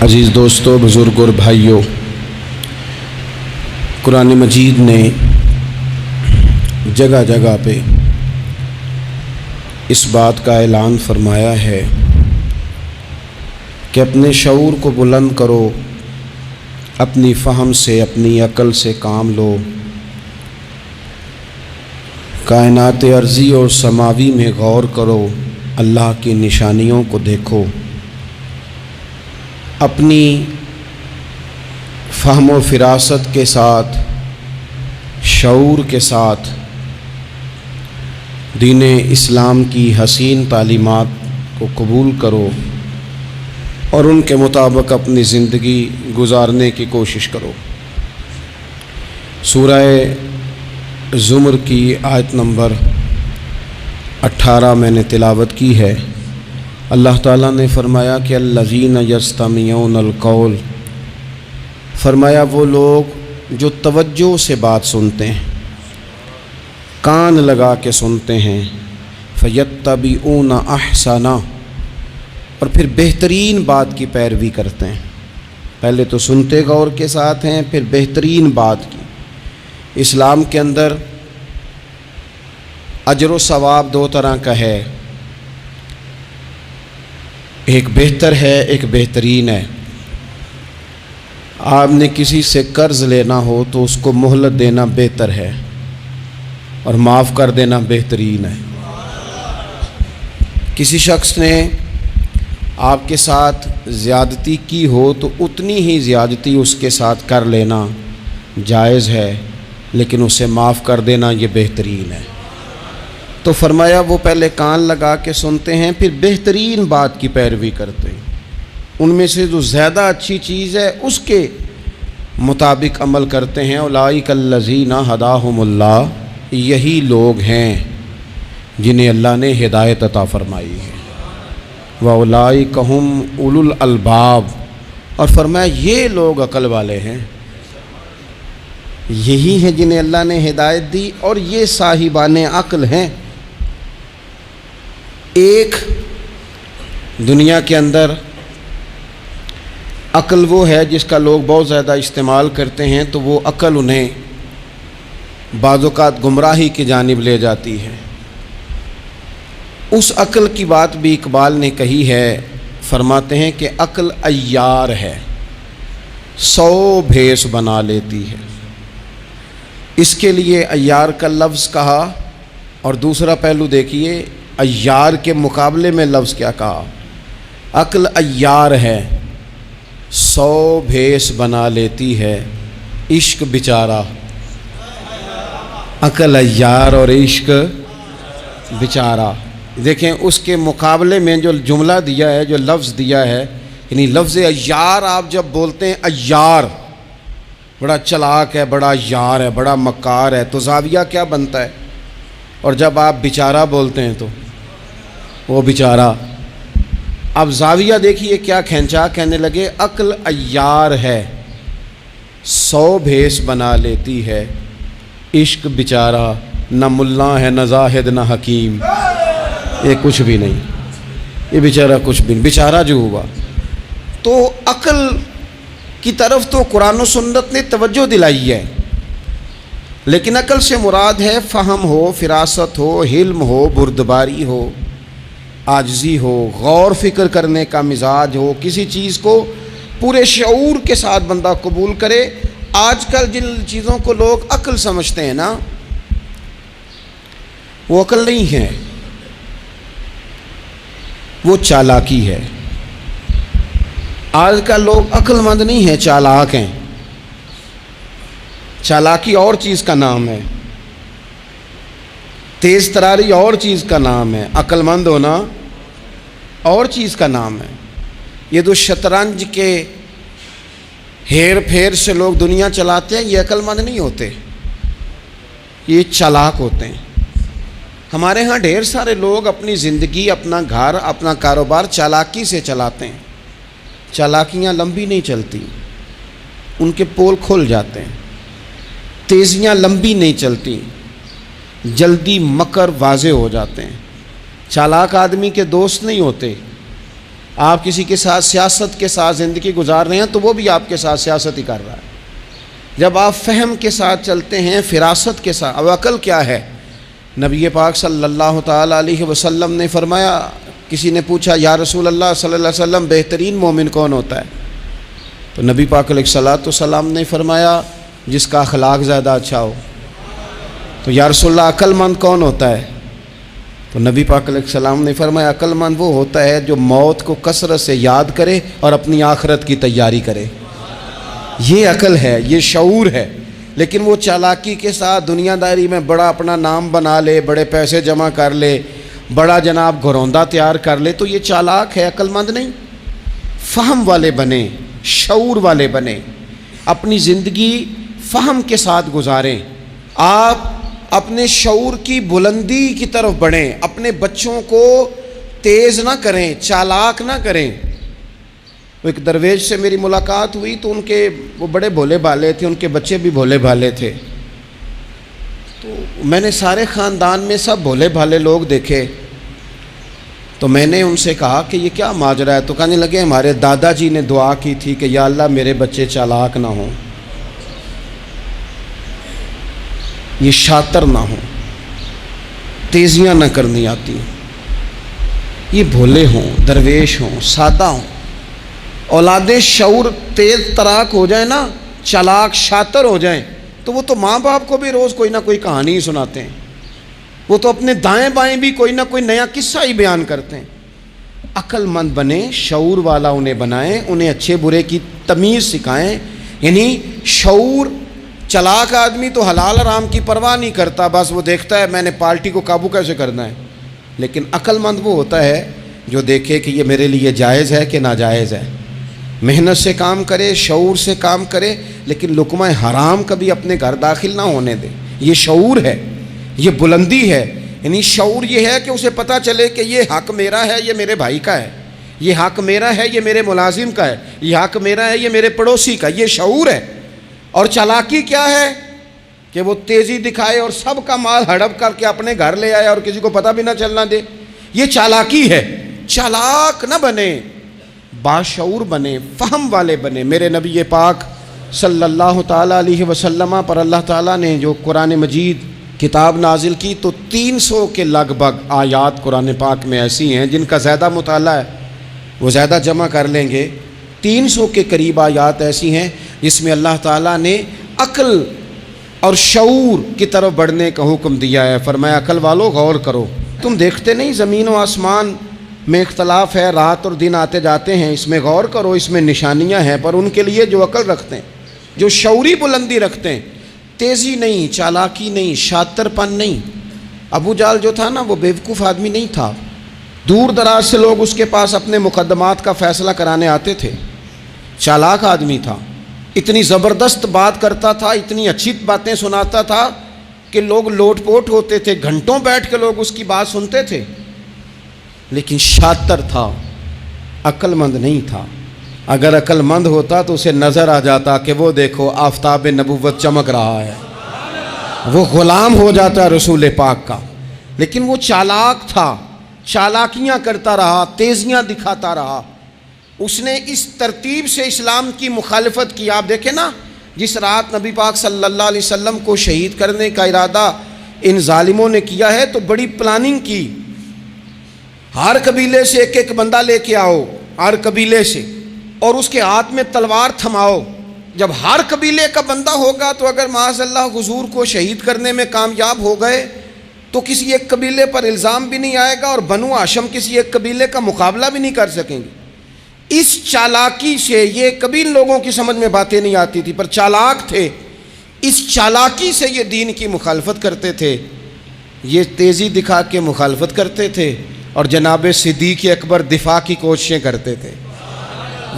عزیز دوستو، بزرگ اور بھائیوں، قرآن مجید نے جگہ جگہ پہ اس بات کا اعلان فرمایا ہے کہ اپنے شعور کو بلند کرو، اپنی فہم سے، اپنی عقل سے کام لو، کائنات ارضی اور سماوی میں غور کرو، اللہ کی نشانیوں کو دیکھو، اپنی فہم و فراست کے ساتھ، شعور کے ساتھ دین اسلام کی حسین تعلیمات کو قبول کرو اور ان کے مطابق اپنی زندگی گزارنے کی کوشش کرو۔ سورہ زمر کی آیت نمبر 18 میں نے تلاوت کی ہے۔ اللہ تعالیٰ نے فرمایا کہ الذین یستمعون القول، فرمایا وہ لوگ جو توجہ سے بات سنتے ہیں، کان لگا کے سنتے ہیں، فیتبعون احسنہ، اور پھر بہترین بات کی پیروی کرتے ہیں۔ پہلے تو سنتے غور کے ساتھ ہیں، پھر بہترین بات کی۔ اسلام کے اندر اجر و ثواب دو طرح کا ہے، ایک بہتر ہے، ایک بہترین ہے۔ آپ نے کسی سے قرض لینا ہو تو اس کو مہلت دینا بہتر ہے اور معاف کر دینا بہترین ہے۔ کسی شخص نے آپ کے ساتھ زیادتی کی ہو تو اتنی ہی زیادتی اس کے ساتھ کر لینا جائز ہے، لیکن اسے معاف کر دینا یہ بہترین ہے۔ تو فرمایا وہ پہلے کان لگا کے سنتے ہیں، پھر بہترین بات کی پیروی کرتے ہیں، ان میں سے جو زیادہ اچھی چیز ہے اس کے مطابق عمل کرتے ہیں۔ اولئک الذین ھداھم اللہ، یہی لوگ ہیں جنہیں اللہ نے ہدایت عطا فرمائی ہے۔ وَأُولَئِکَ هُمْ أُولُو الْأَلْبَابِ، اور فرمایا یہ لوگ عقل والے ہیں، یہی ہیں جنہیں اللہ نے ہدایت دی اور یہ صاحبان عقل ہیں۔ ایک دنیا کے اندر عقل وہ ہے جس کا لوگ بہت زیادہ استعمال کرتے ہیں، تو وہ عقل انہیں بعض اوقات گمراہی کی جانب لے جاتی ہے۔ اس عقل کی بات بھی اقبال نے کہی ہے، فرماتے ہیں کہ عقل عیار ہے، 100 بھیس بنا لیتی ہے۔ اس کے لیے عیار کا لفظ کہا، اور دوسرا پہلو دیکھیے عیار کے مقابلے میں لفظ کیا کہا۔ عقل عیار ہے، 100 بھیس بنا لیتی ہے، عشق بیچارہ۔ عقل عیار اور عشق بیچارہ، دیکھیں اس کے مقابلے میں جو جملہ دیا ہے، جو لفظ دیا ہے، یعنی لفظ عیار آپ جب بولتے ہیں عیار بڑا چلاک ہے، بڑا یار ہے، بڑا مکار ہے، تو زاویہ کیا بنتا ہے؟ اور جب آپ بیچارہ بولتے ہیں تو وہ بیچارہ۔ اب زاویہ دیکھیے کیا کھینچا، کہنے لگے عقل عیار ہے، 100 بھیس بنا لیتی ہے، عشق بیچارہ، نہ ملا ہے، نہ زاہد، نہ حکیم، یہ کچھ بھی نہیں، یہ بیچارہ کچھ بھی نہیں، بیچارہ جو ہوا۔ تو عقل کی طرف تو قرآن و سنت نے توجہ دلائی ہے، لیکن عقل سے مراد ہے فہم ہو، فراست ہو، حلم ہو، بردباری ہو، عاجزی ہو، غور فکر کرنے کا مزاج ہو، کسی چیز کو پورے شعور کے ساتھ بندہ قبول کرے۔ آج کل جن چیزوں کو لوگ عقل سمجھتے ہیں نا، وہ عقل نہیں ہے، وہ چالاکی ہے۔ آج کل لوگ عقل مند نہیں ہیں، چالاک ہیں۔ چالاکی اور چیز کا نام ہے، تیز تراری اور چیز کا نام ہے، عقل مند ہونا اور چیز کا نام ہے۔ یہ جو شطرنج کے ہیر پھیر سے لوگ دنیا چلاتے ہیں، یہ عقل مند نہیں ہوتے، یہ چالاک ہوتے ہیں۔ ہمارے ہاں ڈھیر سارے لوگ اپنی زندگی، اپنا گھر، اپنا کاروبار چالاکی سے چلاتے ہیں۔ چالاکیاں لمبی نہیں چلتی، ان کے پول کھل جاتے ہیں۔ تیزیاں لمبی نہیں چلتی، جلدی مکر واضح ہو جاتے ہیں۔ چالاک آدمی کے دوست نہیں ہوتے، آپ کسی کے ساتھ سیاست کے ساتھ زندگی گزار رہے ہیں تو وہ بھی آپ کے ساتھ سیاست ہی کر رہا ہے۔ جب آپ فہم کے ساتھ چلتے ہیں، فراست کے ساتھ، اب عقل کیا ہے؟ نبی پاک صلی اللہ تعالیٰ علیہ وسلم نے فرمایا، کسی نے پوچھا یا رسول اللہ صلی اللہ علیہ وسلم بہترین مومن کون ہوتا ہے؟ تو نبی پاک علیہ الصلوۃ والسلام نے فرمایا جس کا اخلاق زیادہ اچھا ہو۔ تو یا رسول اللہ عقل مند کون ہوتا ہے؟ تو نبی پاک علیہ السلام نے فرمایا عقل مند وہ ہوتا ہے جو موت کو کثرت سے یاد کرے اور اپنی آخرت کی تیاری کرے۔ یہ عقل ہے، یہ شعور ہے۔ لیکن وہ چالاکی کے ساتھ دنیا داری میں بڑا اپنا نام بنا لے، بڑے پیسے جمع کر لے، بڑا جناب گھروندہ تیار کر لے، تو یہ چالاک ہے، عقل مند نہیں۔ فہم والے بنیں، شعور والے بنیں، اپنی زندگی فہم کے ساتھ گزاریں۔ آپ اپنے شعور کی بلندی کی طرف بڑھیں، اپنے بچوں کو تیز نہ کریں، چالاک نہ کریں۔ ایک درویش سے میری ملاقات ہوئی تو وہ بڑے بھولے بھالے تھے، ان کے بچے بھی بھولے بھالے تھے۔ تو میں نے سارے خاندان میں سب بھولے بھالے لوگ دیکھے، تو میں نے ان سے کہا کہ یہ کیا ماجرا ہے؟ تو کہنے لگے ہمارے دادا جی نے دعا کی تھی کہ یا اللہ میرے بچے چالاک نہ ہوں، یہ شاطر نہ ہوں، تیزیاں نہ کرنی آتی، یہ بھولے ہوں، درویش ہوں، سادہ ہوں۔ اولادیں شعور تیز تراک ہو جائیں نا، چالاک شاطر ہو جائیں، تو وہ تو ماں باپ کو بھی روز کوئی نہ کوئی کہانی سناتے ہیں، وہ تو اپنے دائیں بائیں بھی کوئی نہ کوئی نیا قصہ ہی بیان کرتے ہیں۔ عقل مند بنیں، شعور والا انہیں بنائیں، انہیں اچھے برے کی تمیز سکھائیں۔ یعنی شعور، چالاک آدمی تو حلال حرام کی پرواہ نہیں کرتا، بس وہ دیکھتا ہے میں نے پارٹی کو قابو کیسے کرنا ہے۔ لیکن عقل مند وہ ہوتا ہے جو دیکھے کہ یہ میرے لیے جائز ہے کہ ناجائز ہے، محنت سے کام کرے، شعور سے کام کرے، لیکن لقمہ حرام کبھی اپنے گھر داخل نہ ہونے دے۔ یہ شعور ہے، یہ بلندی ہے۔ یعنی شعور یہ ہے کہ اسے پتہ چلے کہ یہ حق میرا ہے، یہ میرے بھائی کا ہے، یہ حق میرا ہے، یہ میرے ملازم کا ہے، یہ حق میرا ہے، یہ میرے پڑوسی کا۔ یہ شعور ہے۔ اور چالاکی کیا ہے؟ کہ وہ تیزی دکھائے اور سب کا مال ہڑپ کر کے اپنے گھر لے آئے اور کسی کو پتہ بھی نہ چلنا دے۔ یہ چالاکی ہے۔ چالاک نہ بنے، باشعور بنے، فہم والے بنے۔ میرے نبی پاک صلی اللہ تعالیٰ علیہ وسلم پر اللہ تعالیٰ نے جو قرآن مجید کتاب نازل کی تو 300 کے لگ بھگ آیات قرآن پاک میں ایسی ہیں جن کا زیادہ مطالعہ ہے، وہ زیادہ جمع کر لیں گے۔ 300 کے قریب آیات ایسی ہیں جس میں اللہ تعالیٰ نے عقل اور شعور کی طرف بڑھنے کا حکم دیا ہے۔ فرمایا عقل والو غور کرو، تم دیکھتے نہیں زمین و آسمان میں اختلاف ہے، رات اور دن آتے جاتے ہیں، اس میں غور کرو، اس میں نشانیاں ہیں، پر ان کے لیے جو عقل رکھتے ہیں، جو شعوری بلندی رکھتے ہیں، تیزی نہیں، چالاکی نہیں، شاطر پن نہیں۔ ابو جہل جو تھا نا وہ بیوقوف آدمی نہیں تھا، دور دراز سے لوگ اس کے پاس اپنے مقدمات کا فیصلہ کرانے آتے تھے، چالاک آدمی تھا، اتنی زبردست بات کرتا تھا، اتنی اچھی باتیں سناتا تھا کہ لوگ لوٹ پوٹ ہوتے تھے، گھنٹوں بیٹھ کے لوگ اس کی بات سنتے تھے، لیکن شاطر تھا، عقل مند نہیں تھا۔ اگر عقل مند ہوتا تو اسے نظر آ جاتا کہ وہ دیکھو آفتاب نبوت چمک رہا ہے، وہ غلام ہو جاتا رسول پاک کا۔ لیکن وہ چالاک تھا، چالاکیاں کرتا رہا، تیزیاں دکھاتا رہا، اس نے اس ترتیب سے اسلام کی مخالفت کی۔ آپ دیکھیں نا، جس رات نبی پاک صلی اللہ علیہ وسلم کو شہید کرنے کا ارادہ ان ظالموں نے کیا ہے تو بڑی پلاننگ کی، ہر قبیلے سے ایک ایک بندہ لے کے آؤ، ہر قبیلے سے، اور اس کے ہاتھ میں تلوار تھماؤ۔ جب ہر قبیلے کا بندہ ہوگا تو اگر معاذ اللہ حضور کو شہید کرنے میں کامیاب ہو گئے تو کسی ایک قبیلے پر الزام بھی نہیں آئے گا اور بنو ہاشم کسی ایک قبیلے کا مقابلہ بھی نہیں کر سکیں گے۔ اس چالاکی سے، یہ کبھی لوگوں کی سمجھ میں باتیں نہیں آتی تھی پر چالاک تھے، اس چالاکی سے یہ دین کی مخالفت کرتے تھے، یہ تیزی دکھا کے مخالفت کرتے تھے، اور جناب صدیق اکبر دفاع کی کوششیں کرتے تھے۔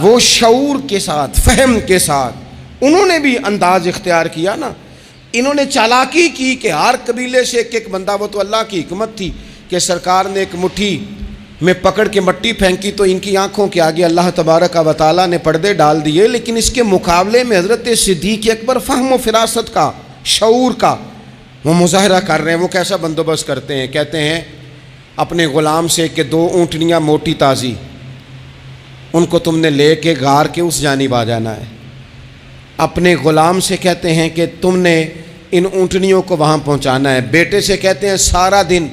وہ شعور کے ساتھ، فہم کے ساتھ انہوں نے بھی انداز اختیار کیا نا، انہوں نے چالاکی کی کہ ہر قبیلے سے ایک ایک بندہ، وہ تو اللہ کی حکمت تھی کہ سرکار نے ایک مٹھی میں پکڑ کے مٹی پھینکی تو ان کی آنکھوں کے آگے اللہ تبارک و تعالیٰ نے پردے ڈال دیے، لیکن اس کے مقابلے میں حضرت صدیق اکبر فہم و فراست کا، شعور کا وہ مظاہرہ کر رہے ہیں۔ وہ کیسا بندوبست کرتے ہیں؟ کہتے ہیں اپنے غلام سے کہ 2 اونٹنیاں موٹی تازی ان کو تم نے لے کے غار کے اس جانب آ جانا ہے. اپنے غلام سے کہتے ہیں کہ تم نے ان اونٹنیوں کو وہاں پہنچانا ہے. بیٹے سے کہتے ہیں سارا دن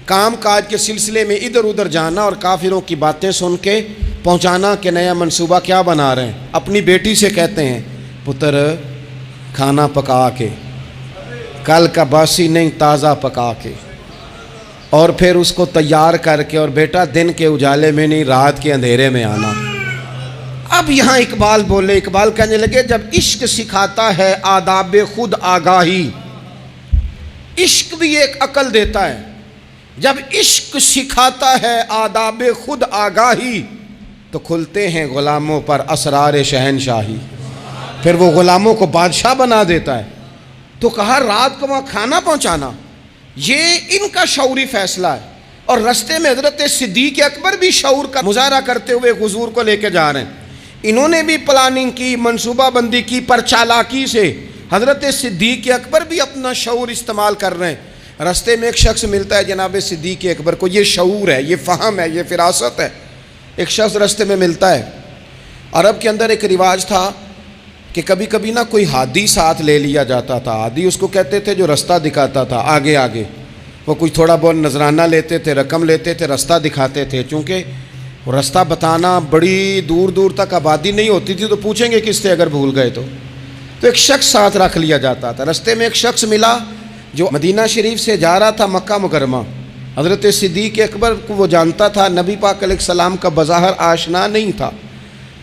کام کاج کے سلسلے میں ادھر ادھر جانا اور کافروں کی باتیں سن کے پہنچانا کہ نیا منصوبہ کیا بنا رہے ہیں. اپنی بیٹی سے کہتے ہیں پتر کھانا پکا کے، کل کا باسی نہیں تازہ پکا کے، اور پھر اس کو تیار کر کے، اور بیٹا دن کے اجالے میں نہیں رات کے اندھیرے میں آنا. اب یہاں اقبال بولے، اقبال کہنے لگے جب عشق سکھاتا ہے آداب خود آگاہی، عشق بھی ایک عقل دیتا ہے. جب عشق سکھاتا ہے آداب خود آگاہی تو کھلتے ہیں غلاموں پر اسرار شہنشاہی. پھر وہ غلاموں کو بادشاہ بنا دیتا ہے. تو کہا رات کو وہاں کھانا پہنچانا یہ ان کا شعوری فیصلہ ہے. اور رستے میں حضرت صدیق اکبر بھی شعور کا مظاہرہ کرتے ہوئے حضور کو لے کے جا رہے ہیں. انہوں نے بھی پلاننگ کی، منصوبہ بندی کی، پر چالاکی سے حضرت صدیق اکبر بھی اپنا شعور استعمال کر رہے ہیں. رستے میں ایک شخص ملتا ہے جناب صدیق اکبر کو، یہ شعور ہے، یہ فہم ہے، یہ فراست ہے. ایک شخص رستے میں ملتا ہے. عرب کے اندر ایک رواج تھا کہ کبھی کبھی نا کوئی ہادی ساتھ لے لیا جاتا تھا. ہادی اس کو کہتے تھے جو رستہ دکھاتا تھا آگے آگے. وہ کوئی تھوڑا بہت نذرانہ لیتے تھے، رقم لیتے تھے، رستہ دکھاتے تھے. چونکہ رستہ بتانا بڑی دور دور تک آبادی نہیں ہوتی تھی تو پوچھیں گے کس سے اگر بھول گئے تو ایک شخص ساتھ رکھ لیا جاتا تھا. رستے میں ایک شخص ملا جو مدینہ شریف سے جا رہا تھا مکہ مکرمہ. حضرت صدیق اکبر کو وہ جانتا تھا، نبی پاک علیہ السلام کا بظاہر آشنا نہیں تھا.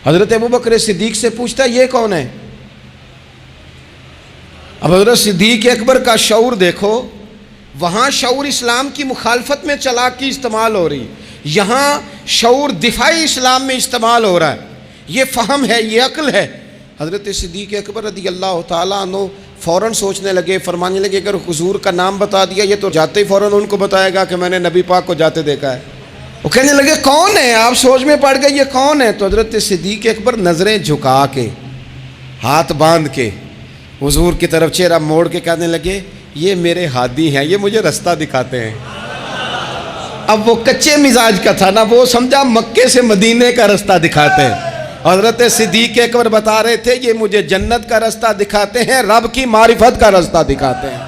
حضرت ابوبکر صدیق سے پوچھتا یہ کون ہے؟ اب حضرت صدیق اکبر کا شعور دیکھو، وہاں شعور اسلام کی مخالفت میں چالاکی استعمال ہو رہی، یہاں شعور دفاعی اسلام میں استعمال ہو رہا ہے. یہ فہم ہے، یہ عقل ہے. حضرت صدیق اکبر رضی اللہ تعالیٰ عنہ فوراً سوچنے لگے، فرمانے لگے اگر حضور کا نام بتا دیا یہ تو جاتے ہی فوراً ان کو بتائے گا کہ میں نے نبی پاک کو جاتے دیکھا ہے. وہ کہنے لگے کون ہے؟ آپ سوچ میں پڑ گئے یہ کون ہے؟ تو حضرت صدیق اکبر نظریں جھکا کے، ہاتھ باندھ کے حضور کی طرف چہرہ موڑ کے کہنے لگے یہ میرے ہادی ہیں، یہ مجھے رستہ دکھاتے ہیں. اب وہ کچے مزاج کا تھا نا، وہ سمجھا مکے سے مدینے کا رستہ دکھاتے ہیں. حضرت صدیق اکبر بتا رہے تھے یہ مجھے جنت کا رستہ دکھاتے ہیں، رب کی معرفت کا رستہ دکھاتے ہیں.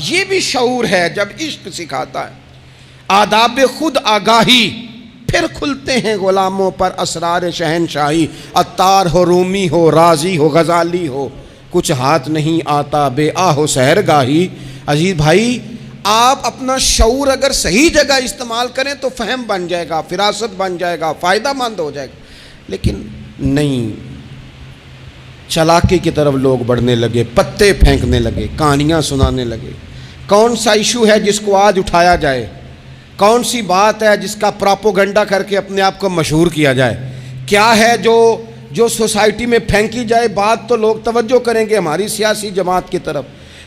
یہ بھی شعور ہے جب عشق سکھاتا ہے آداب خود آگاہی. پھر کھلتے ہیں غلاموں پر اسرار شہنشاہی. عطار ہو، رومی ہو، رازی ہو، غزالی ہو، کچھ ہاتھ نہیں آتا بے آہ سحر گاہی. عزیز بھائی آپ اپنا شعور اگر صحیح جگہ استعمال کریں تو فہم بن جائے گا، فراست بن جائے گا، فائدہ مند ہو جائے گا. لیکن نہیں، چالاکی کی طرف لوگ بڑھنے لگے، پتے پھینکنے لگے، کہانیاں سنانے لگے. کون سا ایشو ہے جس کو آج اٹھایا جائے؟ کون سی بات ہے جس کا پراپوگنڈا کر کے اپنے آپ کو مشہور کیا جائے؟ کیا ہے جو سوسائٹی میں پھینکی جائے بات تو لوگ توجہ کریں گے ہماری سیاسی جماعت کی طرف؟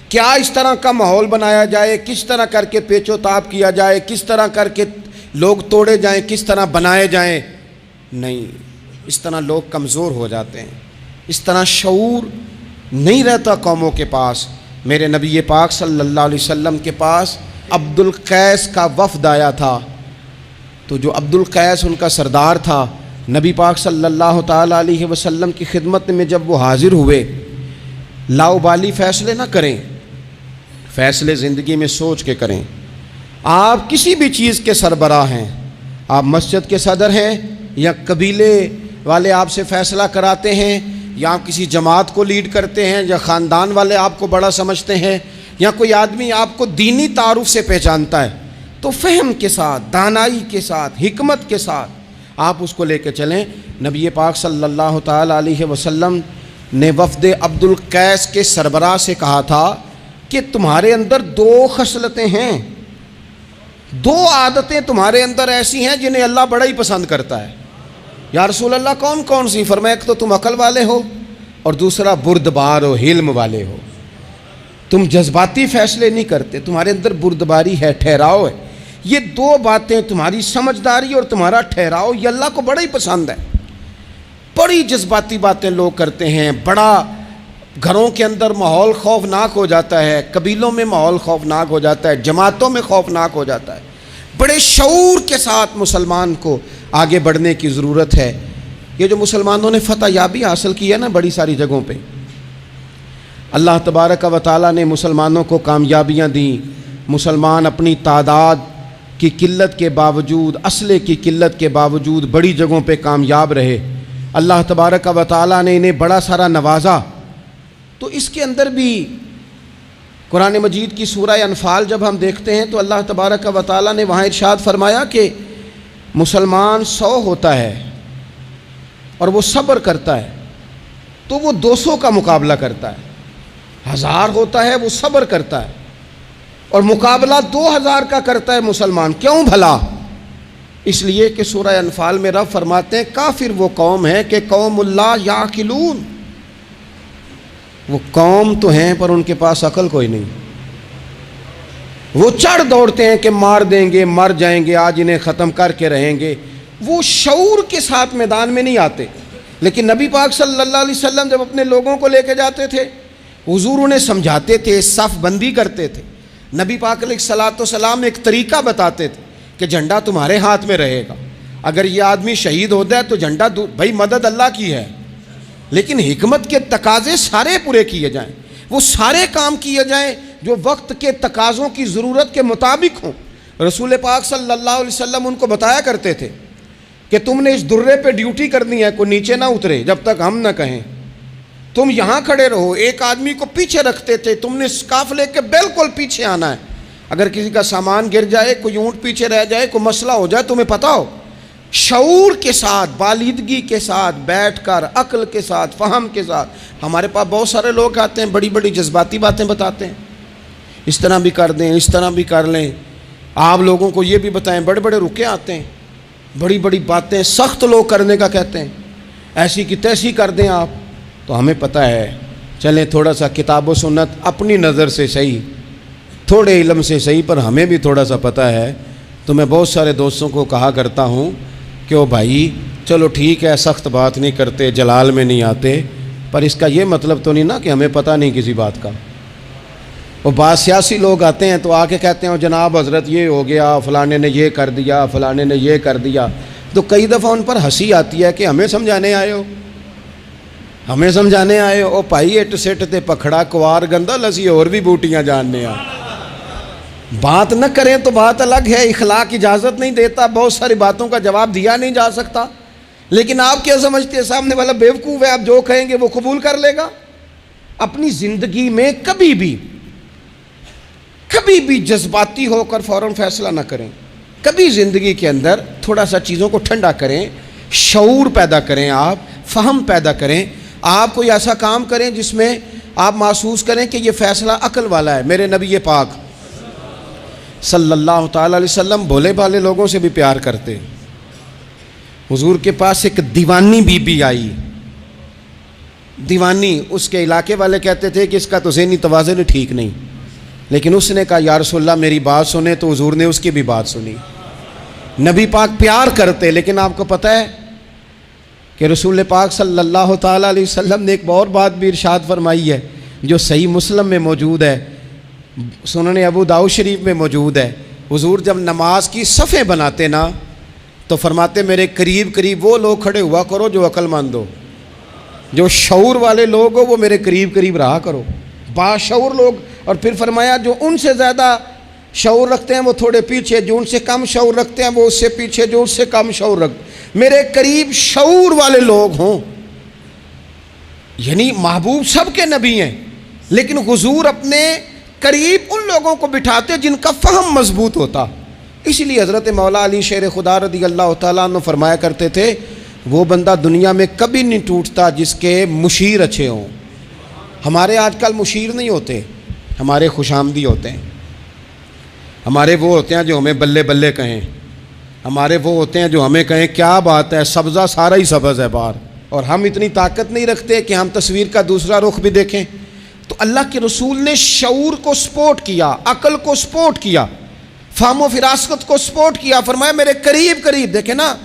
کیا اس طرح کا ماحول بنایا جائے؟ کس طرح کر کے پیچ و تاب کیا جائے؟ کس طرح کر کے لوگ توڑے جائیں؟ کس طرح بنائے جائیں؟ نہیں، اس طرح لوگ کمزور ہو جاتے ہیں. اس طرح شعور نہیں رہتا قوموں کے پاس. میرے نبی پاک صلی اللہ علیہ وسلم کے پاس عبد القیس کا وفد آیا تھا. تو جو عبد القیس ان کا سردار تھا، نبی پاک صلی اللہ تعالیٰ علیہ وسلم کی خدمت میں جب وہ حاضر ہوئے، لاؤبالی فیصلے نہ کریں، فیصلے زندگی میں سوچ کے کریں. آپ کسی بھی چیز کے سربراہ ہیں، آپ مسجد کے صدر ہیں یا قبیلے والے آپ سے فیصلہ کراتے ہیں، یا آپ کسی جماعت کو لیڈ کرتے ہیں، یا خاندان والے آپ کو بڑا سمجھتے ہیں، یا کوئی آدمی آپ کو دینی تعارف سے پہچانتا ہے، تو فہم کے ساتھ، دانائی کے ساتھ، حکمت کے ساتھ آپ اس کو لے کے چلیں. نبی پاک صلی اللہ تعالیٰ علیہ وسلم نے وفد عبد القیس کے سربراہ سے کہا تھا کہ تمہارے اندر 2 خصلتیں ہیں، 2 عادتیں تمہارے اندر ایسی ہیں جنہیں اللہ بڑا ہی پسند کرتا ہے. یا رسول اللہ کون کون سی؟ فرمایا ایک تو تم عقل والے ہو، اور دوسرا بردبار ہو، حلم والے ہو. تم جذباتی فیصلے نہیں کرتے، تمہارے اندر بردباری ہے، ٹھہراؤ ہے. یہ 2 باتیں، تمہاری سمجھداری اور تمہارا ٹھہراؤ، یہ اللہ کو بڑا ہی پسند ہے. بڑی جذباتی باتیں لوگ کرتے ہیں، بڑا گھروں کے اندر ماحول خوفناک ہو جاتا ہے، قبیلوں میں ماحول خوفناک ہو جاتا ہے، جماعتوں میں خوفناک ہو جاتا ہے. بڑے شعور کے ساتھ مسلمان کو آگے بڑھنے کی ضرورت ہے۔ یہ جو مسلمانوں نے فتح یابی حاصل کی ہے نا بڑی ساری جگہوں پہ، اللہ تبارک و تعالیٰ نے مسلمانوں کو کامیابیاں دیں۔ مسلمان اپنی تعداد کی قلت کے باوجود، اسلحے کی قلت کے باوجود بڑی جگہوں پہ کامیاب رہے۔ اللہ تبارک و تعالیٰ نے انہیں بڑا سارا نوازا۔ تو اس کے اندر بھی قرآن مجید کی سورہ انفال جب ہم دیکھتے ہیں تو اللہ تبارک و تعالیٰ نے وہاں ارشاد فرمایا کہ مسلمان 100 ہوتا ہے اور وہ صبر کرتا ہے تو وہ 200 کا مقابلہ کرتا ہے، 1000 ہوتا ہے وہ صبر کرتا ہے اور مقابلہ 2000 کا کرتا ہے مسلمان۔ کیوں بھلا؟ اس لیے کہ سورہ انفال میں رب فرماتے ہیں کافر وہ قوم ہے کہ قوم اللہ یعقلون، وہ قوم تو ہیں پر ان کے پاس عقل کوئی نہیں، وہ چڑھ دوڑتے ہیں کہ مار دیں گے، مر جائیں گے، آج انہیں ختم کر کے رہیں گے، وہ شعور کے ساتھ میدان میں نہیں آتے۔ لیکن نبی پاک صلی اللہ علیہ وسلم جب اپنے لوگوں کو لے کے جاتے تھے، حضور انہیں سمجھاتے تھے، صف بندی کرتے تھے۔ نبی پاک علیہ الصلوۃ والسلام ایک طریقہ بتاتے تھے کہ جھنڈا تمہارے ہاتھ میں رہے گا، اگر یہ آدمی شہید ہو جائے تو جھنڈا بھائی مدد اللہ کی ہے، لیکن حکمت کے تقاضے سارے پورے کیے جائیں، وہ سارے کام کیے جائیں جو وقت کے تقاضوں کی ضرورت کے مطابق ہوں۔ رسول پاک صلی اللہ علیہ وسلم ان کو بتایا کرتے تھے کہ تم نے اس درے پہ ڈیوٹی کرنی ہے، کوئی نیچے نہ اترے جب تک ہم نہ کہیں، تم یہاں کھڑے رہو۔ ایک آدمی کو پیچھے رکھتے تھے، تم نے قافلے کے بالکل پیچھے آنا ہے، اگر کسی کا سامان گر جائے، کوئی اونٹ پیچھے رہ جائے، کوئی مسئلہ ہو جائے، تمہیں پتہ ہو، شعور کے ساتھ، بالیدگی کے ساتھ بیٹھ کر، عقل کے ساتھ، فہم کے ساتھ۔ ہمارے پاس بہت سارے لوگ آتے ہیں، بڑی بڑی جذباتی باتیں بتاتے ہیں، اس طرح بھی کر دیں، اس طرح بھی کر لیں، آپ لوگوں کو یہ بھی بتائیں، بڑے بڑے رکے آتے ہیں، بڑی بڑی باتیں سخت لوگ کرنے کا کہتے ہیں، ایسی کی تیسی کر دیں آپ۔ تو ہمیں پتہ ہے، چلیں تھوڑا سا کتاب و سنت اپنی نظر سے صحیح، تھوڑے علم سے صحیح، پر ہمیں بھی تھوڑا سا پتہ ہے۔ تو میں بہت سارے دوستوں کو کہا کرتا ہوں کہ او بھائی چلو ٹھیک ہے، سخت بات نہیں کرتے، جلال میں نہیں آتے، پر اس کا یہ مطلب تو نہیں نا کہ ہمیں پتہ نہیں کسی بات کا۔ وہ بعض سیاسی لوگ آتے ہیں تو آ کے کہتے ہیں جناب حضرت یہ ہو گیا، فلانے نے یہ کر دیا، فلانے نے یہ کر دیا، تو کئی دفعہ ان پر ہنسی آتی ہے کہ ہمیں سمجھانے آئے ہو، ہمیں سمجھانے آئے ہو۔ او پائی اٹ سٹ تے پکھڑا کوار گندا لسی اور بھی بوٹیاں جاننے آ۔ بات نہ کریں تو بات الگ ہے، اخلاق اجازت نہیں دیتا، بہت ساری باتوں کا جواب دیا نہیں جا سکتا، لیکن آپ کیا سمجھتے ہیں سامنے والا بیوقوف ہے، آپ جو کہیں گے وہ قبول کر لے گا؟ اپنی زندگی میں کبھی بھی جذباتی ہو کر فوراً فیصلہ نہ کریں، کبھی زندگی کے اندر تھوڑا سا چیزوں کو ٹھنڈا کریں، شعور پیدا کریں، آپ فہم پیدا کریں، آپ کوئی ایسا کام کریں جس میں آپ محسوس کریں کہ یہ فیصلہ عقل والا ہے۔ میرے نبی پاک صلی اللہ تعالیٰ علیہ وسلم بھولے بھالے لوگوں سے بھی پیار کرتے۔ حضور کے پاس ایک دیوانی بی بی آئی، دیوانی، اس کے علاقے والے کہتے تھے کہ اس کا تو ذہنی توازن ٹھیک نہیں، لیکن اس نے کہا یا رسول اللہ میری بات سنیں، تو حضور نے اس کی بھی بات سنی۔ نبی پاک پیار کرتے، لیکن آپ کو پتہ ہے کہ رسول پاک صلی اللہ تعالیٰ علیہ وسلم نے ایک اور بات بھی ارشاد فرمائی ہے جو صحیح مسلم میں موجود ہے، سنن ابو داؤد شریف میں موجود ہے۔ حضور جب نماز کی صفیں بناتے نا تو فرماتے میرے قریب قریب وہ لوگ کھڑے ہوا کرو جو عقل مند ہو، جو شعور والے لوگ ہو وہ میرے قریب قریب رہا کرو، باشعور لوگ۔ اور پھر فرمایا جو ان سے زیادہ شعور رکھتے ہیں وہ تھوڑے پیچھے، جو ان سے کم شعور رکھتے ہیں وہ اس سے پیچھے، جو اس سے کم شعور رکھتے میرے قریب شعور والے لوگ ہوں۔ یعنی محبوب سب کے نبی ہیں، لیکن حضور اپنے قریب ان لوگوں کو بٹھاتے جن کا فہم مضبوط ہوتا۔ اسی لیے حضرت مولا علی شیر خدا رضی اللہ تعالیٰ عنہ فرمایا کرتے تھے وہ بندہ دنیا میں کبھی نہیں ٹوٹتا جس کے مشیر اچھے ہوں۔ ہمارے آج کل مشیر نہیں ہوتے، ہمارے خوش آمدی ہوتے ہیں، ہمارے وہ ہوتے ہیں جو ہمیں بلے بلے کہیں، ہمارے وہ ہوتے ہیں جو ہمیں کہیں کیا بات ہے، سبزہ سارا ہی سبز ہے باہر، اور ہم اتنی طاقت نہیں رکھتے کہ ہم تصویر کا دوسرا رخ بھی دیکھیں۔ تو اللہ کے رسول نے شعور کو سپورٹ کیا، عقل کو سپورٹ کیا، فہم و فراست کو سپورٹ کیا، فرمایا میرے قریب قریب۔ دیکھیں نا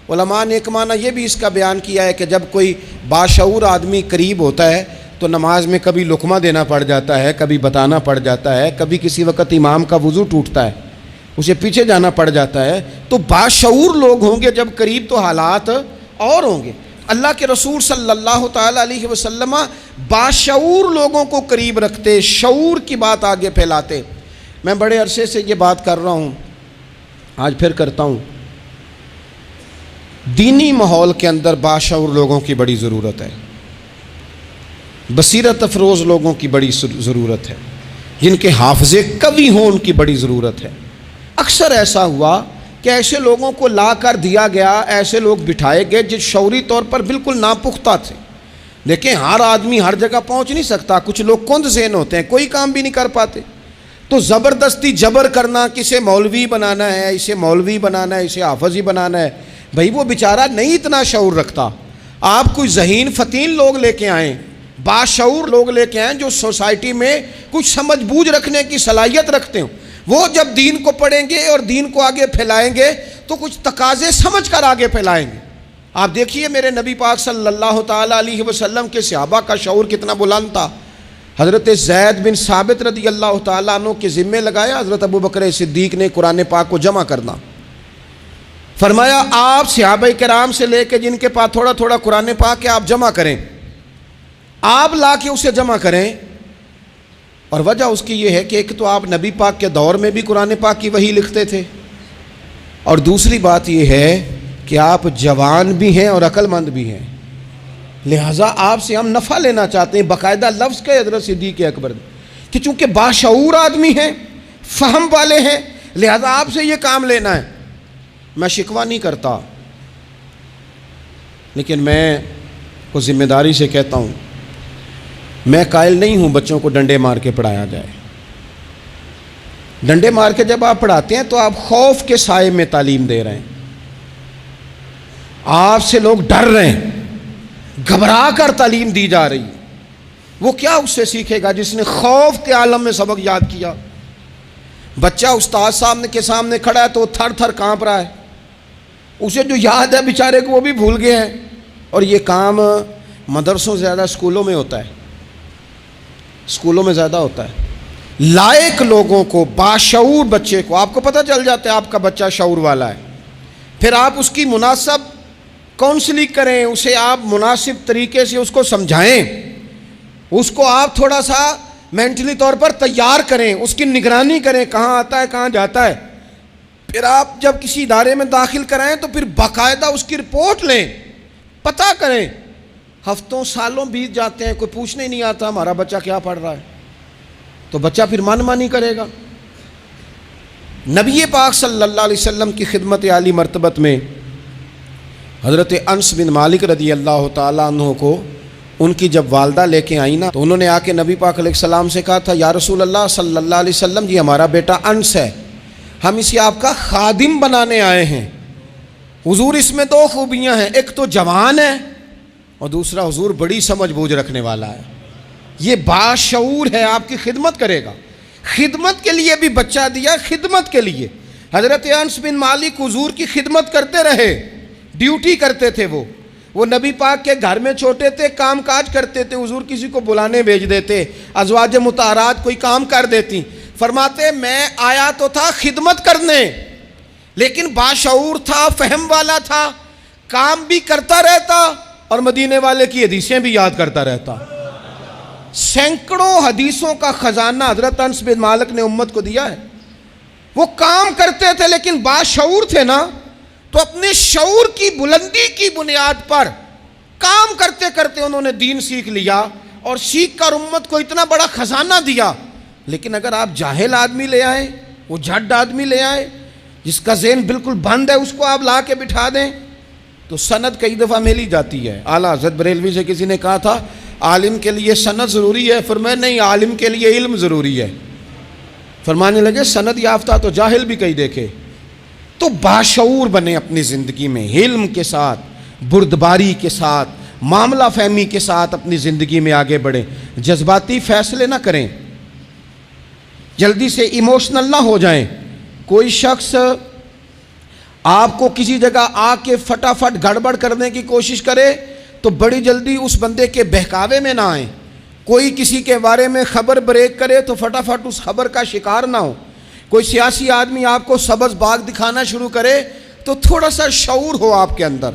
علماء نے ایک معنی یہ بھی اس کا بیان کیا ہے کہ جب کوئی باشعور آدمی قریب ہوتا ہے تو نماز میں کبھی لقمہ دینا پڑ جاتا ہے، کبھی بتانا پڑ جاتا ہے، کبھی کسی وقت امام کا وضو ٹوٹتا ہے، اسے پیچھے جانا پڑ جاتا ہے. تو باشعور لوگ ہوں گے جب قریب تو حالات اور ہوں گے. اللہ کے رسول صلی اللہ تعالیٰ علیہ وسلم باشعور لوگوں کو قریب رکھتے، شعور کی بات آگے پھیلاتے. میں بڑے عرصے سے یہ بات کر رہا ہوں، آج پھر کرتا ہوں. دینی ماحول کے اندر باشعور لوگوں کی بڑی ضرورت ہے، بصیرت افروز لوگوں کی بڑی ضرورت ہے، جن کے حافظے قوی ہوں ان کی بڑی ضرورت ہے. اکثر ایسا ہوا کہ ایسے لوگوں کو لا کر دیا گیا، ایسے لوگ بٹھائے گئے جو شعوری طور پر بالکل ناپختہ تھے. دیکھیں ہر آدمی ہر جگہ پہنچ نہیں سکتا، کچھ لوگ کند ذہن ہوتے ہیں، کوئی کام بھی نہیں کر پاتے. تو زبردستی جبر کرنا، کسے مولوی بنانا ہے، اسے مولوی بنانا ہے، اسے حافظ ہی بنانا ہے، بھائی وہ بیچارہ نہیں اتنا شعور رکھتا. آپ کوئی ذہین فتین لوگ لے کے آئیں، باشعور لوگ لے کے آئیں جو سوسائٹی میں کچھ سمجھ بوجھ رکھنے کی صلاحیت رکھتے ہوں. وہ جب دین کو پڑھیں گے اور دین کو آگے پھیلائیں گے تو کچھ تقاضے سمجھ کر آگے پھیلائیں گے. آپ دیکھیے میرے نبی پاک صلی اللہ تعالیٰ علیہ وسلم کے صحابہ کا شعور کتنا بلند تھا. حضرت زید بن ثابت رضی اللہ تعالیٰ عنہ کے ذمے لگایا حضرت ابو بکر صدیق نے قرآن پاک کو جمع کرنا. فرمایا آپ صحابہ کرام سے لے کے جن کے پاس تھوڑا تھوڑا قرآن پاک ہے آپ جمع کریں، آپ لا کے اسے جمع کریں. اور وجہ اس کی یہ ہے کہ ایک تو آپ نبی پاک کے دور میں بھی قرآن پاک کی وحی لکھتے تھے، اور دوسری بات یہ ہے کہ آپ جوان بھی ہیں اور عقل مند بھی ہیں، لہٰذا آپ سے ہم نفع لینا چاہتے ہیں. باقاعدہ لفظ کے حضرت صدیق اکبر کہ چونکہ باشعور آدمی ہیں، فہم والے ہیں، لہٰذا آپ سے یہ کام لینا ہے. میں شکوہ نہیں کرتا، لیکن میں کو ذمہ داری سے کہتا ہوں، میں قائل نہیں ہوں بچوں کو ڈنڈے مار کے پڑھایا جائے. ڈنڈے مار کے جب آپ پڑھاتے ہیں تو آپ خوف کے سائے میں تعلیم دے رہے ہیں. آپ سے لوگ ڈر رہے ہیں، گھبرا کر تعلیم دی جا رہی ہے. وہ کیا اس سے سیکھے گا جس نے خوف کے عالم میں سبق یاد کیا؟ بچہ استاد صاحب کے سامنے کھڑا ہے تو وہ تھر تھر کانپ رہا ہے، اسے جو یاد ہے بیچارے کو وہ بھی بھول گئے ہیں. اور یہ کام مدرسوں سے زیادہ اسکولوں میں ہوتا ہے، اسکولوں میں زیادہ ہوتا ہے. لائق لوگوں کو، باشعور بچے کو آپ کو پتہ چل جاتا ہے آپ کا بچہ شعور والا ہے. پھر آپ اس کی مناسب کونسلنگ کریں، اسے آپ مناسب طریقے سے اس کو سمجھائیں، اس کو آپ تھوڑا سا مینٹلی طور پر تیار کریں، اس کی نگرانی کریں کہاں آتا ہے کہاں جاتا ہے. پھر آپ جب کسی ادارے میں داخل کرائیں تو پھر باقاعدہ اس کی رپورٹ لیں، پتہ کریں. ہفتوں سالوں بیت جاتے ہیں، کوئی پوچھنے ہی نہیں آتا ہمارا بچہ کیا پڑھ رہا ہے، تو بچہ پھر من مانی کرے گا. نبی پاک صلی اللہ علیہ وسلم کی خدمت عالی مرتبت میں حضرت انس بن مالک رضی اللہ تعالیٰ عنہ کو ان کی جب والدہ لے کے آئیں نا تو انہوں نے آ کے نبی پاک علیہ السلام سے کہا تھا یا رسول اللہ صلی اللہ علیہ وسلم جی ہمارا بیٹا انس ہے، ہم اسے آپ کا خادم بنانے آئے ہیں. حضور اس میں دو خوبیاں ہیں، ایک تو جوان ہے اور دوسرا حضور بڑی سمجھ بوجھ رکھنے والا ہے، یہ باشعور ہے، آپ کی خدمت کرے گا. خدمت کے لیے بھی بچہ دیا، خدمت کے لیے. حضرت انس بن مالک حضور کی خدمت کرتے رہے، ڈیوٹی کرتے تھے. وہ نبی پاک کے گھر میں چھوٹے تھے، کام کاج کرتے تھے، حضور کسی کو بلانے بھیج دیتے، ازواج مطہرات کوئی کام کر دیتی. فرماتے میں آیا تو تھا خدمت کرنے، لیکن باشعور تھا، فہم والا تھا، کام بھی کرتا رہتا اور مدینے والے کی حدیثیں بھی یاد کرتا رہتا. سینکڑوں حدیثوں کا خزانہ حضرت انس بن مالک نے امت کو دیا ہے. وہ کام کرتے تھے لیکن باشعور تھے نا، تو اپنے شعور کی بلندی کی بنیاد پر کام کرتے کرتے انہوں نے دین سیکھ لیا اور سیکھ کر امت کو اتنا بڑا خزانہ دیا. لیکن اگر آپ جاہل آدمی لے آئیں، وہ جھڈ آدمی لے آئیں جس کا ذہن بالکل بند ہے، اس کو آپ لا کے بٹھا دیں تو سند کئی دفعہ مل ہی جاتی ہے. اعلیٰ حضرت بریلوی سے کسی نے کہا تھا عالم کے لیے سند ضروری ہے، فرمایا نہیں، عالم کے لیے علم ضروری ہے. فرمانے لگے سند یافتہ تو جاہل بھی کئی دیکھے. تو باشعور بنے اپنی زندگی میں، علم کے ساتھ، بردباری کے ساتھ، معاملہ فہمی کے ساتھ اپنی زندگی میں آگے بڑھیں. جذباتی فیصلے نہ کریں، جلدی سے ایموشنل نہ ہو جائیں. کوئی شخص آپ کو کسی جگہ آ کے فٹافٹ گڑبڑ کرنے کی کوشش کرے تو بڑی جلدی اس بندے کے بہکاوے میں نہ آئیں. کوئی کسی کے بارے میں خبر بریک کرے تو فٹافٹ اس خبر کا شکار نہ ہو. کوئی سیاسی آدمی آپ کو سبز باغ دکھانا شروع کرے تو تھوڑا سا شعور ہو آپ کے اندر،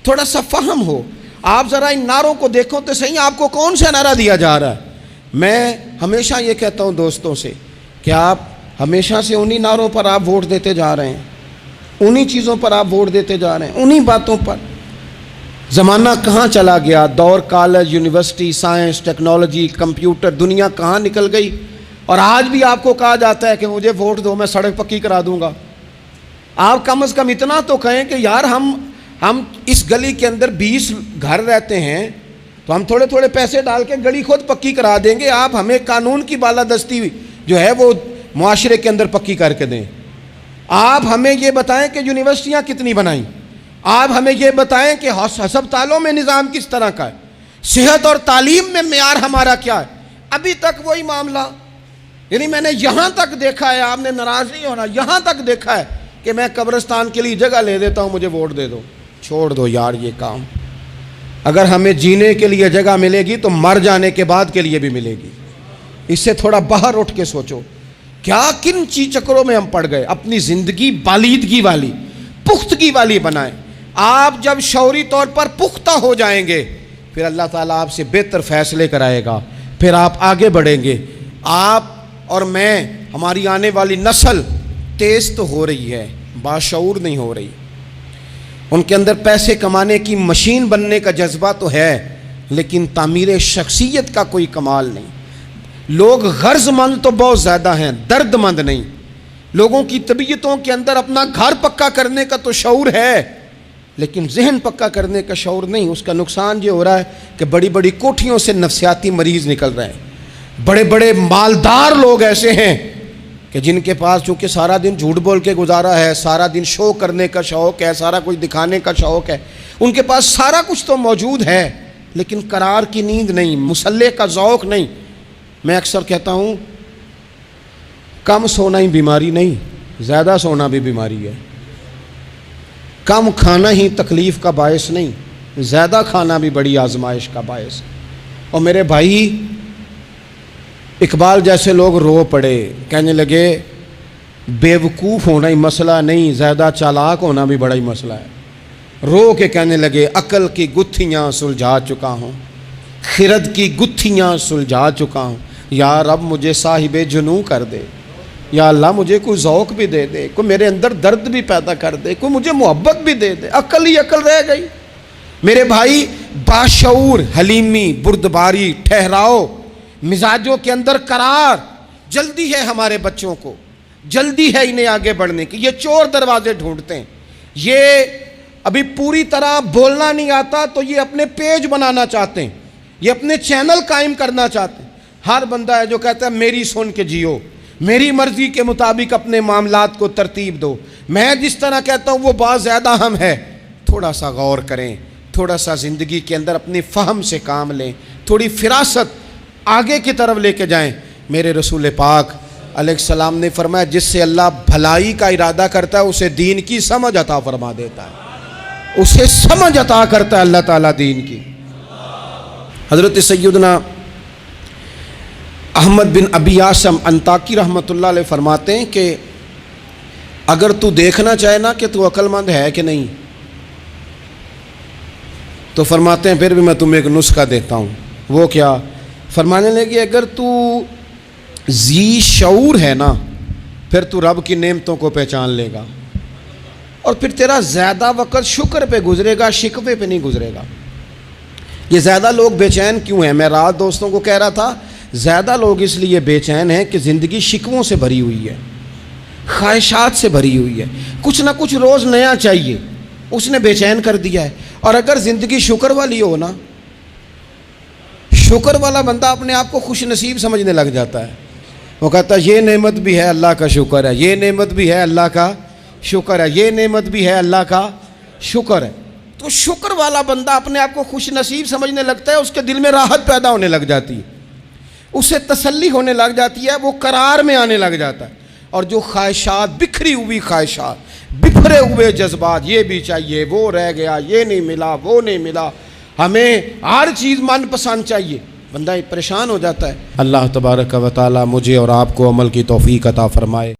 تھوڑا سا فہم ہو. آپ ذرا ان نعروں کو دیکھو تو صحیح، آپ کو کون سا نعرہ دیا جا رہا ہے. میں ہمیشہ یہ کہتا ہوں دوستوں سے کہ آپ ہمیشہ سے انہی نعروں پر آپ ووٹ دیتے جا رہے ہیں، انہی چیزوں پر آپ ووٹ دیتے جا رہے ہیں، انہی باتوں پر. زمانہ کہاں چلا گیا، دور college, university, science, technology, computer, دنیا کہاں نکل گئی، اور آج بھی آپ کو کہا جاتا ہے کہ مجھے ووٹ دو میں سڑک پکی کرا دوں گا. آپ کم از کم اتنا تو کہیں کہ یار ہم اس گلی کے اندر 20 گھر رہتے ہیں تو ہم تھوڑے تھوڑے پیسے ڈال کے گلی خود پکی کرا دیں گے. آپ ہمیں قانون کی بالادستی جو ہے وہ معاشرے کے اندر پکی کر کے دیں. آپ ہمیں یہ بتائیں کہ یونیورسٹیاں کتنی بنائیں، آپ ہمیں یہ بتائیں کہ ہسپتالوں میں نظام کس طرح کا ہے، صحت اور تعلیم میں معیار ہمارا کیا ہے. ابھی تک وہی معاملہ، یعنی میں نے یہاں تک دیکھا ہے، آپ نے ناراض نہیں ہونا، یہاں تک دیکھا ہے کہ میں قبرستان کے لیے جگہ لے دیتا ہوں، مجھے ووٹ دے دو. چھوڑ دو یار یہ کام. اگر ہمیں جینے کے لیے جگہ ملے گی تو مر جانے کے بعد کے لیے بھی ملے گی. اس سے تھوڑا باہر اٹھ کے سوچو کیا کن چکروں میں ہم پڑ گئے. اپنی زندگی بالیدگی والی، پختگی والی بنائیں. آپ جب شعوری طور پر پختہ ہو جائیں گے پھر اللہ تعالیٰ آپ سے بہتر فیصلے کرائے گا، پھر آپ آگے بڑھیں گے. آپ اور میں، ہماری آنے والی نسل تیز تو ہو رہی ہے، باشعور نہیں ہو رہی. ان کے اندر پیسے کمانے کی مشین بننے کا جذبہ تو ہے لیکن تعمیر شخصیت کا کوئی کمال نہیں. لوگ غرض مند تو بہت زیادہ ہیں، درد مند نہیں. لوگوں کی طبیعتوں کے اندر اپنا گھر پکا کرنے کا تو شعور ہے لیکن ذہن پکا کرنے کا شعور نہیں. اس کا نقصان یہ ہو رہا ہے کہ بڑی بڑی کوٹھیوں سے نفسیاتی مریض نکل رہے ہیں. بڑے بڑے مالدار لوگ ایسے ہیں کہ جن کے پاس چونکہ سارا دن جھوٹ بول کے گزارا ہے، سارا دن شو کرنے کا شوق ہے، سارا کچھ دکھانے کا شوق ہے، ان کے پاس سارا کچھ تو موجود ہے لیکن قرار کی نیند نہیں، مسلح کا ذوق نہیں. میں اکثر کہتا ہوں کم سونا ہی بیماری نہیں، زیادہ سونا بھی بیماری ہے. کم کھانا ہی تکلیف کا باعث نہیں، زیادہ کھانا بھی بڑی آزمائش کا باعث. اور میرے بھائی، اقبال جیسے لوگ رو پڑے، کہنے لگے بیوقوف ہونا ہی مسئلہ نہیں، زیادہ چالاک ہونا بھی بڑا ہی مسئلہ ہے. رو کے کہنے لگے عقل کی گتھیاں سلجھا چکا ہوں، خرد کی گتھیاں سلجھا چکا ہوں. یا رب مجھے صاحب جنوں کر دے، یا اللہ مجھے کوئی ذوق بھی دے دے، کوئی میرے اندر درد بھی پیدا کر دے، کوئی مجھے محبت بھی دے دے. عقل ہی عقل رہ گئی. میرے بھائی، باشعور، حلیمی، بردباری، ٹھہراؤ، مزاجوں کے اندر قرار. جلدی ہے ہمارے بچوں کو، جلدی ہے انہیں آگے بڑھنے کی. یہ چور دروازے ڈھونڈتے ہیں، یہ ابھی پوری طرح بولنا نہیں آتا تو یہ اپنے پیج بنانا چاہتے ہیں، یہ اپنے چینل قائم کرنا چاہتے ہیں. ہر بندہ ہے جو کہتا ہے میری سن کے جیو، میری مرضی کے مطابق اپنے معاملات کو ترتیب دو، میں جس طرح کہتا ہوں وہ بات زیادہ اہم ہے. تھوڑا سا غور کریں، تھوڑا سا زندگی کے اندر اپنی فہم سے کام لیں، تھوڑی فراست آگے کی طرف لے کے جائیں. میرے رسول پاک علیہ السلام نے فرمایا جس سے اللہ بھلائی کا ارادہ کرتا ہے اسے دین کی سمجھ عطا فرما دیتا ہے، اسے سمجھ عطا کرتا ہے اللہ تعالیٰ دین کی. حضرت سیدنا احمد بن ابی عاصم انطاکی رحمۃ اللہ علیہ فرماتے ہیں کہ اگر تو دیکھنا چاہے نا کہ تو عقل مند ہے کہ نہیں، تو فرماتے ہیں پھر بھی میں تمہیں ایک نسخہ دیتا ہوں. وہ کیا؟ فرمانے لگے اگر تو ذی شعور ہے نا پھر تو رب کی نعمتوں کو پہچان لے گا اور پھر تیرا زیادہ وقت شکر پہ گزرے گا، شکوے پہ نہیں گزرے گا. یہ زیادہ لوگ بے چین کیوں ہیں؟ میں رات دوستوں کو کہہ رہا تھا زیادہ لوگ اس لیے بے چین ہیں کہ زندگی شکووں سے بھری ہوئی ہے، خواہشات سے بھری ہوئی ہے، کچھ نہ کچھ روز نیا چاہیے، اس نے بے چین کر دیا ہے. اور اگر زندگی شکر والی ہو نا، شکر والا بندہ اپنے آپ کو خوش نصیب سمجھنے لگ جاتا ہے. وہ کہتا ہے یہ نعمت بھی ہے اللہ کا شکر ہے، یہ نعمت بھی ہے اللہ کا شکر ہے، یہ نعمت بھی ہے اللہ کا شکر ہے. تو شکر والا بندہ اپنے آپ کو خوش نصیب سمجھنے لگتا ہے، اس کے دل میں راحت پیدا ہونے لگ جاتی ہے، اسے تسلی ہونے لگ جاتی ہے، وہ قرار میں آنے لگ جاتا ہے. اور جو خواہشات، بکھری ہوئی خواہشات، بکھرے ہوئے جذبات، یہ بھی چاہیے، وہ رہ گیا، یہ نہیں ملا، وہ نہیں ملا، ہمیں ہر چیز من پسند چاہیے، بندہ پریشان ہو جاتا ہے. اللہ تبارک و تعالی مجھے اور آپ کو عمل کی توفیق عطا فرمائے.